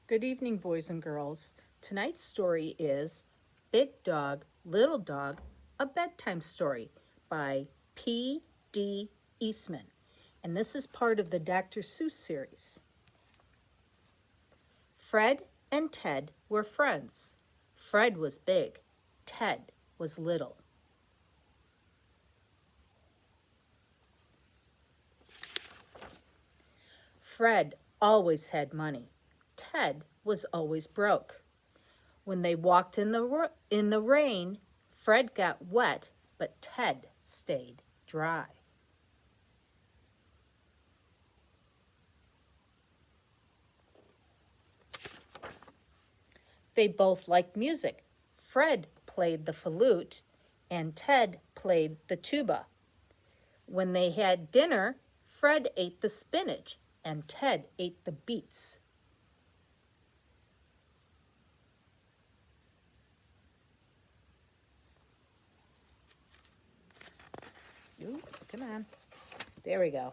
Good evening, boys and girls. Tonight's story is Big Dog, Little Dog, a Bedtime Story by P. D. Eastman. And this is part of the Dr. Seuss series. Fred and Ted were friends. Fred was big, Ted was little. Fred always had money. Ted was always broke. When they walked in the rain, Fred got wet, but Ted stayed dry. They both liked music. Fred played the flute and Ted played the tuba. When they had dinner, Fred ate the spinach and Ted ate the beets. Oops, come on. There we go.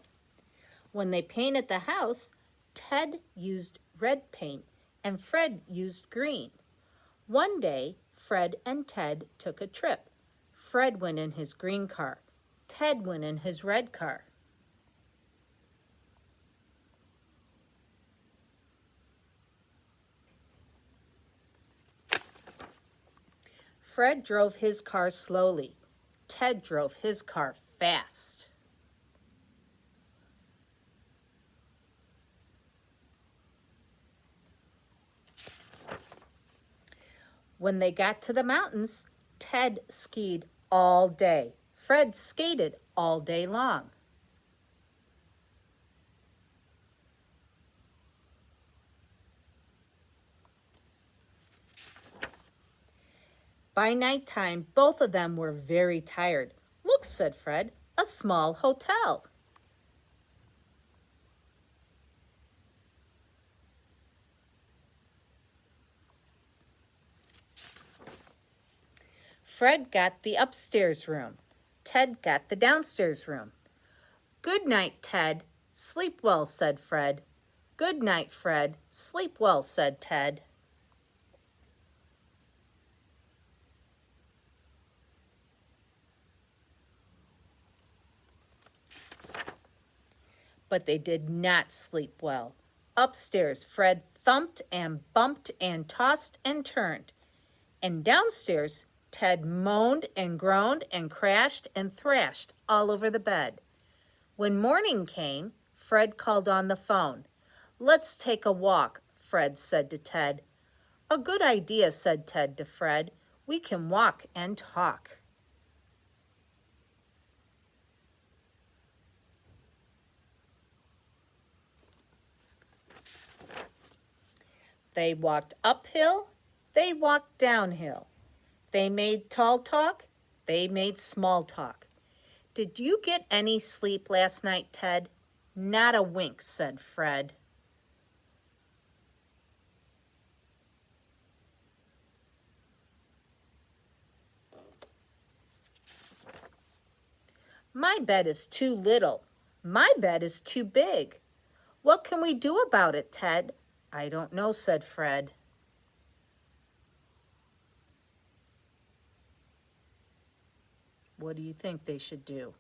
When they painted the house, Ted used red paint and Fred used green. One day, Fred and Ted took a trip. Fred went in his green car. Ted went in his red car. Fred drove his car slowly. Ted drove his car fast. When they got to the mountains, Ted skied all day. Fred skated all day long. By nighttime, both of them were very tired. Look, said Fred, a small hotel. Fred got the upstairs room. Ted got the downstairs room. Good night, Ted. Sleep well, said Fred. Good night, Fred. Sleep well, said Ted. But they did not sleep well. Upstairs, Fred thumped and bumped and tossed and turned. And downstairs, Ted moaned and groaned and crashed and thrashed all over the bed. When morning came, Fred called on the phone. Let's take a walk, Fred said to Ted. A good idea, said Ted to Fred. We can walk and talk. They walked uphill, they walked downhill. They made tall talk, they made small talk. Did you get any sleep last night, Ted? Not a wink, said Fred. My bed is too little. My bed is too big. What can we do about it, Ted? I don't know, said Fred. What do you think they should do?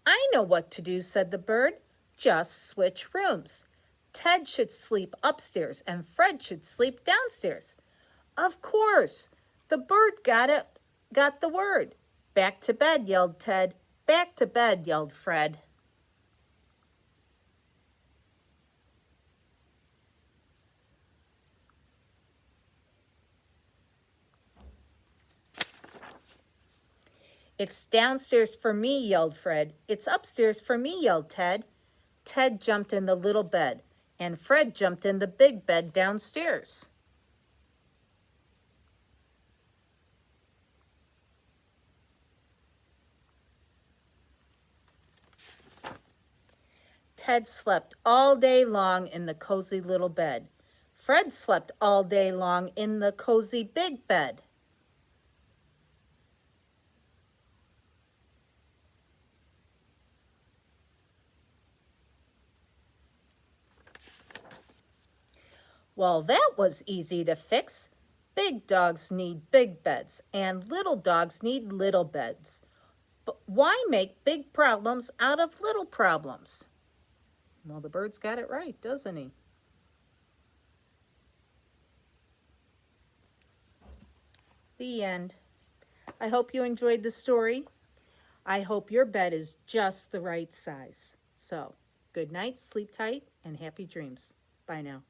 I know what to do, said the bird. Just switch rooms. Ted should sleep upstairs and Fred should sleep downstairs. Of course. The bird got the word. Back to bed, yelled Ted. Back to bed, yelled Fred. It's downstairs for me, yelled Fred. It's upstairs for me, yelled Ted. Ted jumped in the little bed, and Fred jumped in the big bed downstairs. Ted slept all day long in the cozy little bed. Fred slept all day long in the cozy big bed. Well, that was easy to fix. Big dogs need big beds, and little dogs need little beds. But why make big problems out of little problems? Well, the bird's got it right, doesn't he? The end. I hope you enjoyed the story. I hope your bed is just the right size. So, good night, sleep tight, and happy dreams. Bye now.